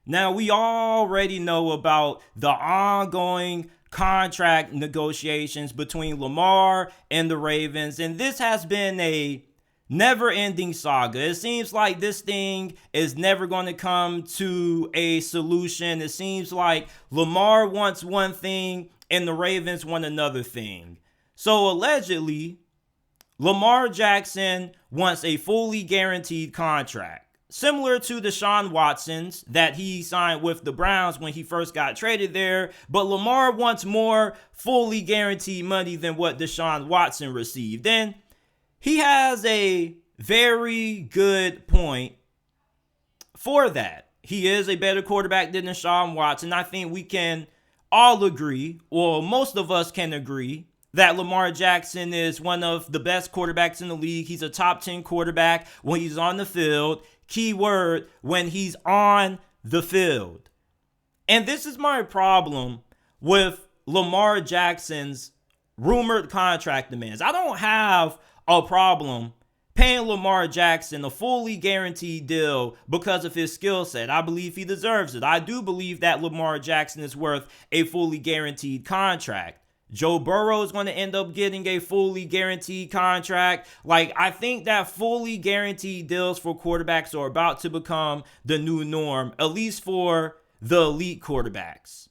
Now, we already know about the ongoing contract negotiations between Lamar and the Ravens, and this has been a never-ending saga. It seems like this thing is never going to come to a solution. It seems like Lamar wants one thing and the Ravens want another thing. So allegedly, Lamar Jackson wants a fully guaranteed contract, similar to Deshaun Watson's that he signed with the Browns when he first got traded there. But Lamar wants more fully guaranteed money than what Deshaun Watson received. And he has a very good point for that. He is a better quarterback than Deshaun Watson. I think we can all agree, or most of us can agree, that Lamar Jackson is one of the best quarterbacks in the league. He's a top 10 quarterback when he's on the field. Key word, when he's on the field. And this is my problem with Lamar Jackson's rumored contract demands. I don't have a problem paying Lamar Jackson a fully guaranteed deal because of his skill set. I believe he deserves it. I do believe that Lamar Jackson is worth a fully guaranteed contract. Joe Burrow is going to end up getting a fully guaranteed contract. I think that fully guaranteed deals for quarterbacks are about to become the new norm, at least for the elite quarterbacks.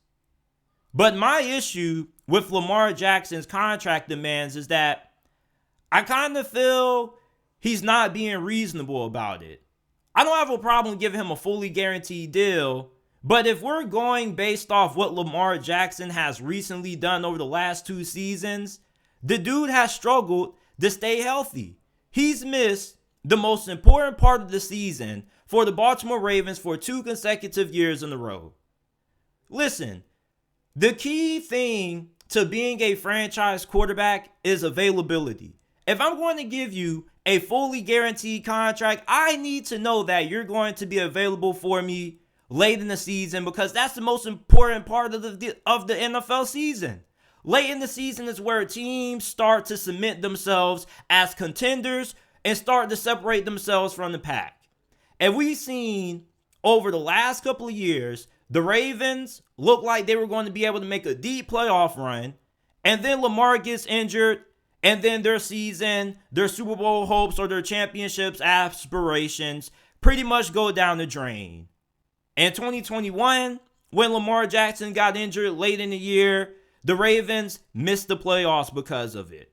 But my issue with Lamar Jackson's contract demands is that I kind of feel he's not being reasonable about it. I don't have a problem giving him a fully guaranteed deal, but if we're going based off what Lamar Jackson has recently done over the last 2 seasons, the dude has struggled to stay healthy. He's missed the most important part of the season for the Baltimore Ravens for 2 consecutive years in a row. Listen, the key thing to being a franchise quarterback is availability. If I'm going to give you a fully guaranteed contract, I need to know that you're going to be available for me late in the season, because that's the most important part of the NFL season. Late in the season is where teams start to cement themselves as contenders and start to separate themselves from the pack. And we've seen over the last couple of years, the Ravens look like they were going to be able to make a deep playoff run, and then Lamar gets injured, and then their season, their Super Bowl hopes, or their championships aspirations pretty much go down the drain. In 2021, when Lamar Jackson got injured late in the year, the Ravens missed the playoffs because of it.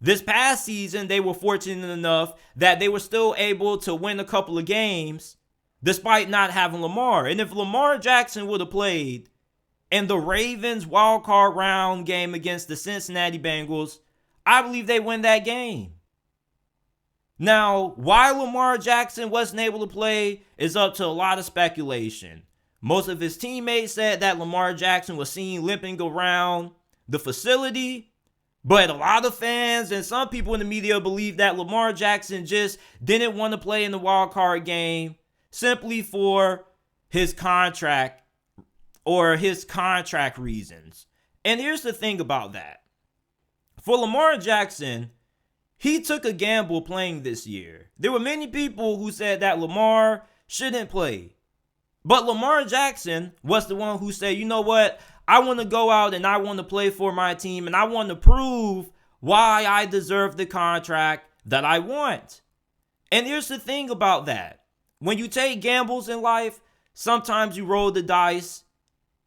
This past season, they were fortunate enough that they were still able to win a couple of games despite not having Lamar. And if Lamar Jackson would have played in the Ravens wildcard round game against the Cincinnati Bengals, I believe they win that game. Now, why Lamar Jackson wasn't able to play is up to a lot of speculation. Most of his teammates said that Lamar Jackson was seen limping around the facility, but a lot of fans and some people in the media believe that Lamar Jackson just didn't want to play in the wild card game simply for his contract or his contract reasons. And here's the thing about that. For Lamar Jackson, he took a gamble playing this year. There were many people who said that Lamar shouldn't play. But Lamar Jackson was the one who said, you know what? I want to go out and I want to play for my team, and I want to prove why I deserve the contract that I want. And here's the thing about that. When you take gambles in life, sometimes you roll the dice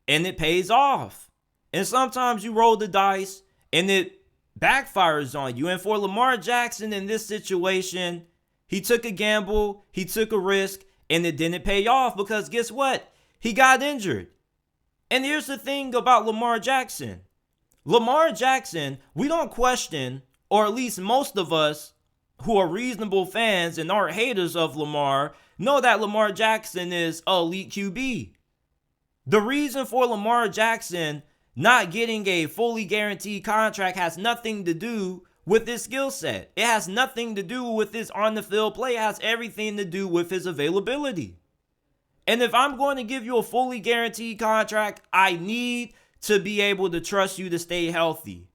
and it pays off. And sometimes you roll the dice and it backfires on you. And for Lamar Jackson in this situation, he took a gamble, he took a risk, and it didn't pay off because guess what? He got injured. And here's the thing about Lamar Jackson. Lamar Jackson, we don't question, or at least most of us who are reasonable fans and aren't haters of Lamar, know that Lamar Jackson is an elite QB. The reason for Lamar Jackson not getting a fully guaranteed contract has nothing to do with his skill set. It has nothing to do with his on-the-field play. It has everything to do with his availability. And if I'm going to give you a fully guaranteed contract, I need to be able to trust you to stay healthy.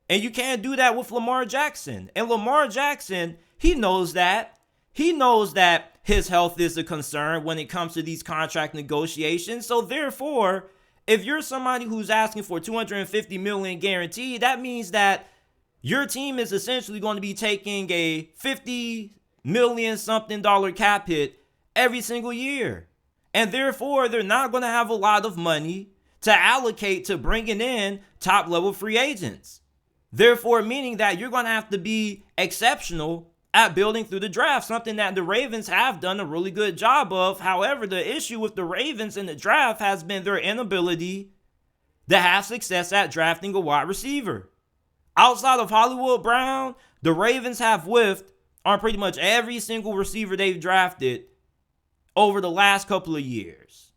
And you can't do that with Lamar Jackson. And Lamar Jackson, he knows that. He knows that his health is a concern when it comes to these contract negotiations. So therefore, if you're somebody who's asking for $250 million guaranteed, that means that your team is essentially going to be taking a $50 million something cap hit every single year. And therefore, they're not going to have a lot of money to allocate to bringing in top level free agents. Therefore, meaning that you're going to have to be exceptional at building through the draft, something that the Ravens have done a really good job of. However, the issue with the Ravens in the draft has been their inability to have success at drafting a wide receiver. Outside of Hollywood Brown, the Ravens have whiffed on pretty much every single receiver they've drafted over the last couple of years.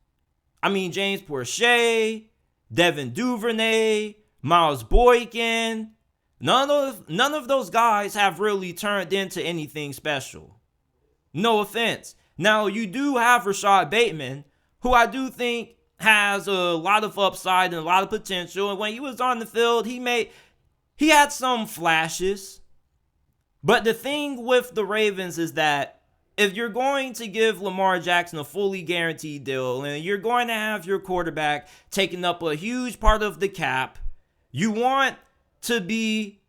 I mean, James Proche, Devin Duvernay, Miles Boykin. None of those guys have really turned into anything special. No offense. Now, you do have Rashad Bateman, who I do think has a lot of upside and a lot of potential. And when he was on the field, he had some flashes. But the thing with the Ravens is that if you're going to give Lamar Jackson a fully guaranteed deal and you're going to have your quarterback taking up a huge part of the cap, you want to be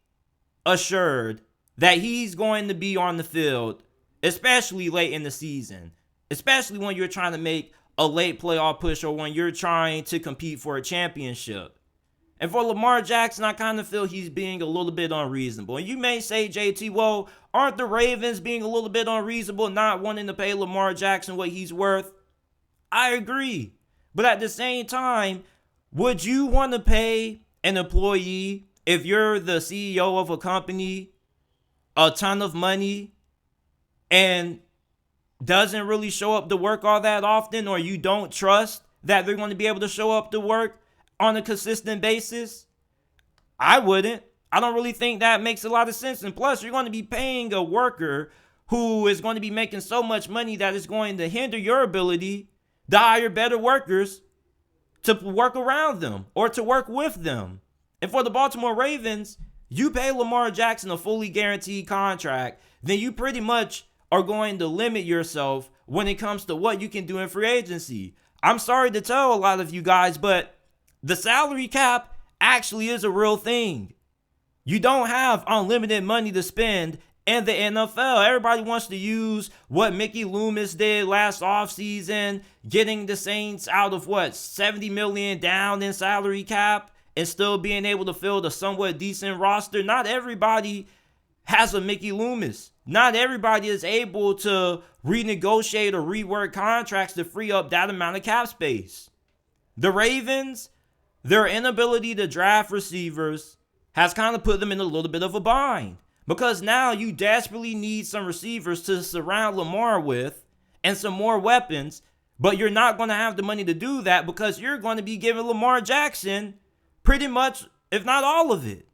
assured that he's going to be on the field, especially late in the season, especially when you're trying to make a late playoff push or when you're trying to compete for a championship. And for Lamar Jackson, I kind of feel he's being a little bit unreasonable. And you may say, JT, well, aren't the Ravens being a little bit unreasonable, not wanting to pay Lamar Jackson what he's worth? I agree. But at the same time, would you want to pay an employee, if you're the CEO of a company, a ton of money and doesn't really show up to work all that often, or you don't trust that they're going to be able to show up to work on a consistent basis? I wouldn't. I don't really think that makes a lot of sense. And plus, you're going to be paying a worker who is going to be making so much money that is going to hinder your ability to hire better workers to work around them or to work with them. And for the Baltimore Ravens, you pay Lamar Jackson a fully guaranteed contract, then you pretty much are going to limit yourself when it comes to what you can do in free agency. I'm sorry to tell a lot of you guys, but the salary cap actually is a real thing. You don't have unlimited money to spend in the NFL. Everybody wants to use what Mickey Loomis did last offseason, getting the Saints out of $70 million down in salary cap and still being able to field a somewhat decent roster. Not everybody has a Mickey Loomis. Not everybody is able to renegotiate or rework contracts to free up that amount of cap space. The Ravens, their inability to draft receivers has kind of put them in a little bit of a bind, because now you desperately need some receivers to surround Lamar with and some more weapons, but you're not going to have the money to do that because you're going to be giving Lamar Jackson pretty much, if not all of it.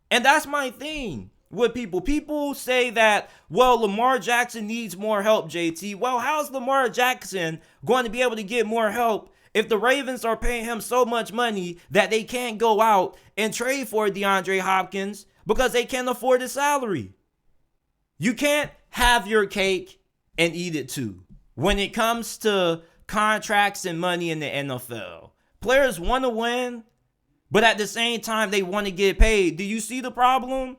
And that's my thing with people. People say that, well, Lamar Jackson needs more help, JT. Well, how's Lamar Jackson going to be able to get more help if the Ravens are paying him so much money that they can't go out and trade for DeAndre Hopkins because they can't afford his salary? You can't have your cake and eat it too when it comes to contracts and money in the NFL. Players want to win, but at the same time, they want to get paid. Do you see the problem?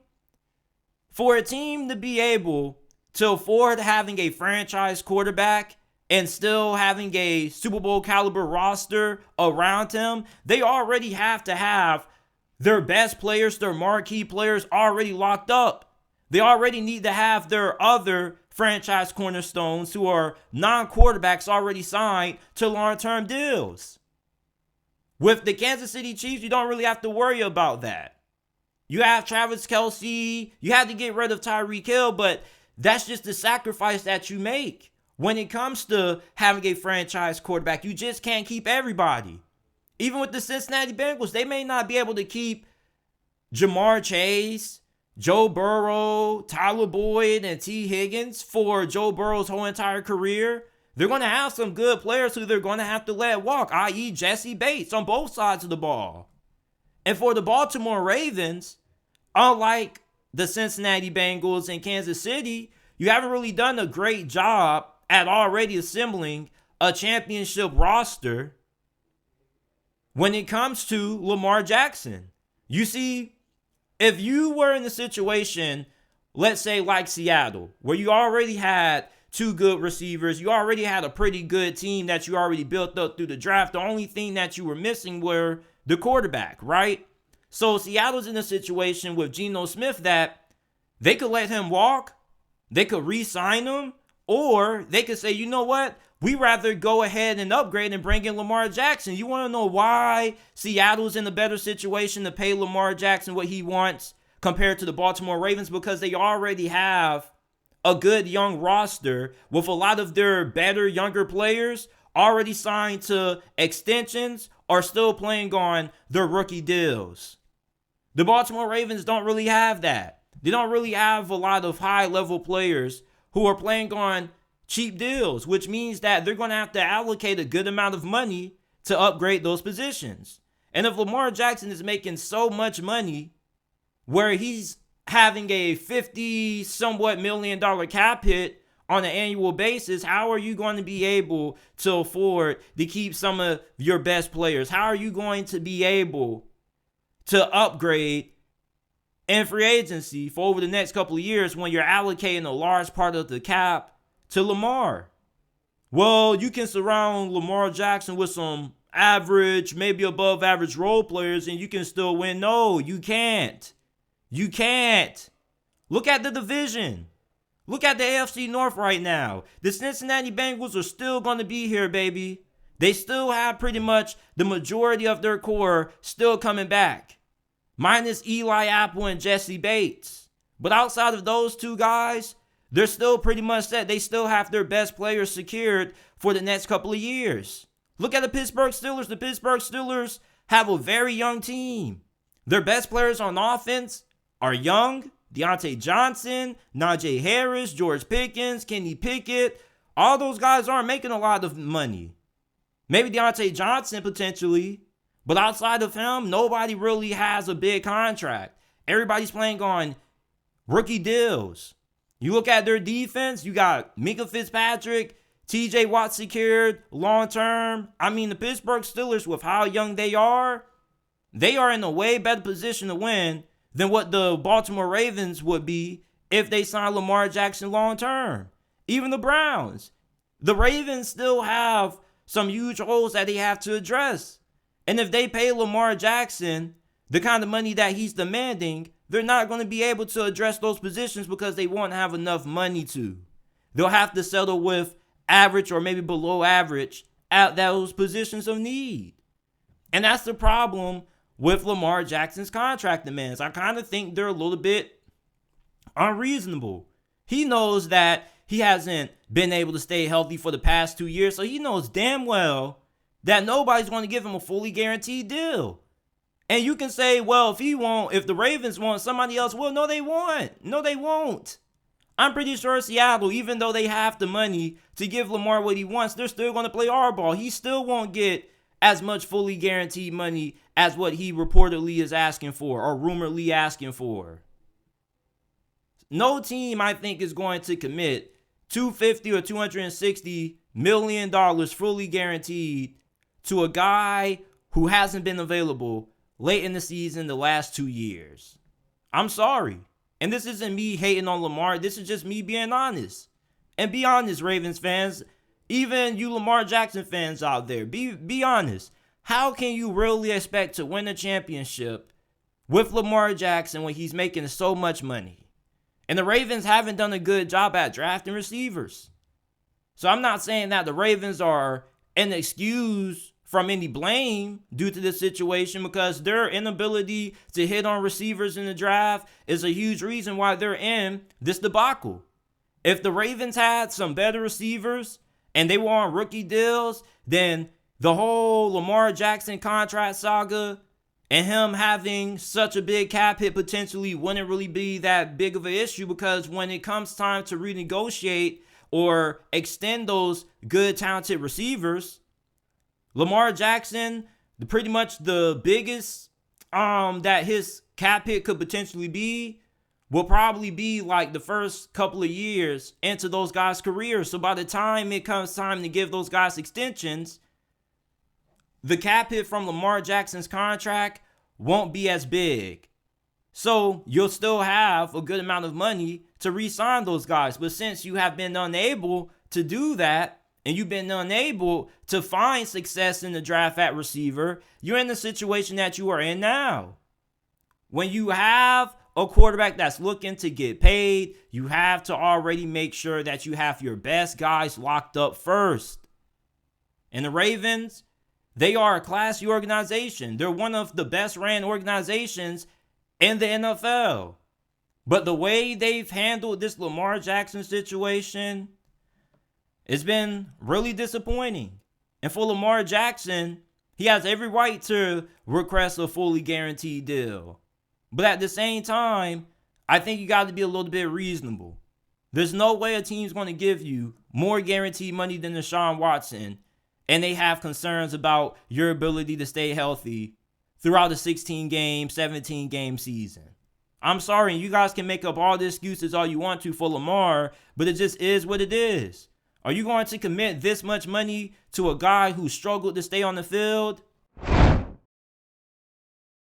For a team to be able to afford having a franchise quarterback and still having a Super Bowl caliber roster around him, they already have to have their best players, their marquee players already locked up. They already need to have their other franchise cornerstones who are non-quarterbacks already signed to long-term deals. With the Kansas City Chiefs, you don't really have to worry about that. You have Travis Kelce. You have to get rid of Tyreek Hill, but that's just the sacrifice that you make. When it comes to having a franchise quarterback, you just can't keep everybody. Even with the Cincinnati Bengals, they may not be able to keep Jamar Chase, Joe Burrow, Tyler Boyd, and T. Higgins for Joe Burrow's whole entire career. They're going to have some good players who they're going to have to let walk, i.e. Jesse Bates on both sides of the ball. And for the Baltimore Ravens, unlike the Cincinnati Bengals and Kansas City, you haven't really done a great job at already assembling a championship roster when it comes to Lamar Jackson. You see, if you were in a situation, let's say like Seattle, where you already had two good receivers, you already had a pretty good team that you already built up through the draft, the only thing that you were missing were the quarterback, right? So Seattle's in a situation with Geno Smith that they could let him walk, they could re-sign him, or they could say, you know what? We rather go ahead and upgrade and bring in Lamar Jackson. You want to know why Seattle's in a better situation to pay Lamar Jackson what he wants compared to the Baltimore Ravens? Because they already have a good young roster with a lot of their better younger players already signed to extensions or still playing on their rookie deals. The Baltimore Ravens don't really have that. They don't really have a lot of high-level players who are playing on cheap deals, which means that they're going to have to allocate a good amount of money to upgrade those positions. And if Lamar Jackson is making so much money where he's having a 50 somewhat $50 million cap hit on an annual basis, how are you going to be able to afford to keep some of your best players? How are you going to be able to upgrade in free agency for over the next couple of years when you're allocating a large part of the cap to Lamar? Well, you can surround Lamar Jackson with some average, maybe above average role players and you can still win. No, you can't. You can't. Look at the division. Look at the AFC North right now. The Cincinnati Bengals are still going to be here, baby. They still have pretty much the majority of their core still coming back. Minus Eli Apple and Jesse Bates. But outside of those two guys, they're still pretty much set. They still have their best players secured for the next couple of years. Look at the Pittsburgh Steelers. The Pittsburgh Steelers have a very young team. Their best players on offense are young. Deontay Johnson, Najee Harris, George Pickens, Kenny Pickett. All those guys aren't making a lot of money. Maybe Deontay Johnson potentially. But outside of him, nobody really has a big contract. Everybody's playing on rookie deals. You look at their defense, you got Minka Fitzpatrick, TJ Watt secured long term. I mean, the Pittsburgh Steelers, with how young they are in a way better position to win than what the Baltimore Ravens would be if they signed Lamar Jackson long term. Even the Browns. The Ravens still have some huge holes that they have to address. And if they pay Lamar Jackson the kind of money that he's demanding, they're not going to be able to address those positions because they won't have enough money to. They'll have to settle with average or maybe below average at those positions of need. And that's the problem with Lamar Jackson's contract demands. I kind of think they're a little bit unreasonable. He knows that he hasn't been able to stay healthy for the past 2 years, so he knows damn well that nobody's going to give him a fully guaranteed deal. And you can say, well, if the Ravens want, somebody else will. No, they won't. No, they won't. I'm pretty sure Seattle, even though they have the money to give Lamar what he wants, they're still going to play hardball. He still won't get as much fully guaranteed money as what he reportedly is asking for or rumoredly asking for. No team, I think, is going to commit $250 or $260 million fully guaranteed to a guy who hasn't been available late in the season the last 2 years. I'm sorry. And this isn't me hating on Lamar. This is just me being honest. And be honest, Ravens fans. Even you Lamar Jackson fans out there. Be honest. How can you really expect to win a championship with Lamar Jackson when he's making so much money? And the Ravens haven't done a good job at drafting receivers. So I'm not saying that the Ravens are an excuse from any blame due to this situation, because their inability to hit on receivers in the draft is a huge reason why they're in this debacle. If the Ravens had some better receivers and they were on rookie deals, then the whole Lamar Jackson contract saga and him having such a big cap hit potentially wouldn't really be that big of an issue, because when it comes time to renegotiate or extend those good, talented receivers, Lamar Jackson, pretty much the biggest that his cap hit could potentially be will probably be like the first couple of years into those guys' careers. So by the time it comes time to give those guys extensions, the cap hit from Lamar Jackson's contract won't be as big. So you'll still have a good amount of money to re-sign those guys. But since you have been unable to do that, and you've been unable to find success in the draft at receiver, you're in the situation that you are in now. When you have a quarterback that's looking to get paid, you have to already make sure that you have your best guys locked up first. And the Ravens, they are a classy organization. They're one of the best ran organizations in the NFL. But the way they've handled this Lamar Jackson situation, it's been really disappointing. And for Lamar Jackson, he has every right to request a fully guaranteed deal. But at the same time, I think you got to be a little bit reasonable. There's no way a team's going to give you more guaranteed money than Deshaun Watson, and they have concerns about your ability to stay healthy throughout a 16-game, 17-game season. I'm sorry, you guys can make up all the excuses all you want to for Lamar, but it just is what it is. Are you going to commit this much money to a guy who struggled to stay on the field?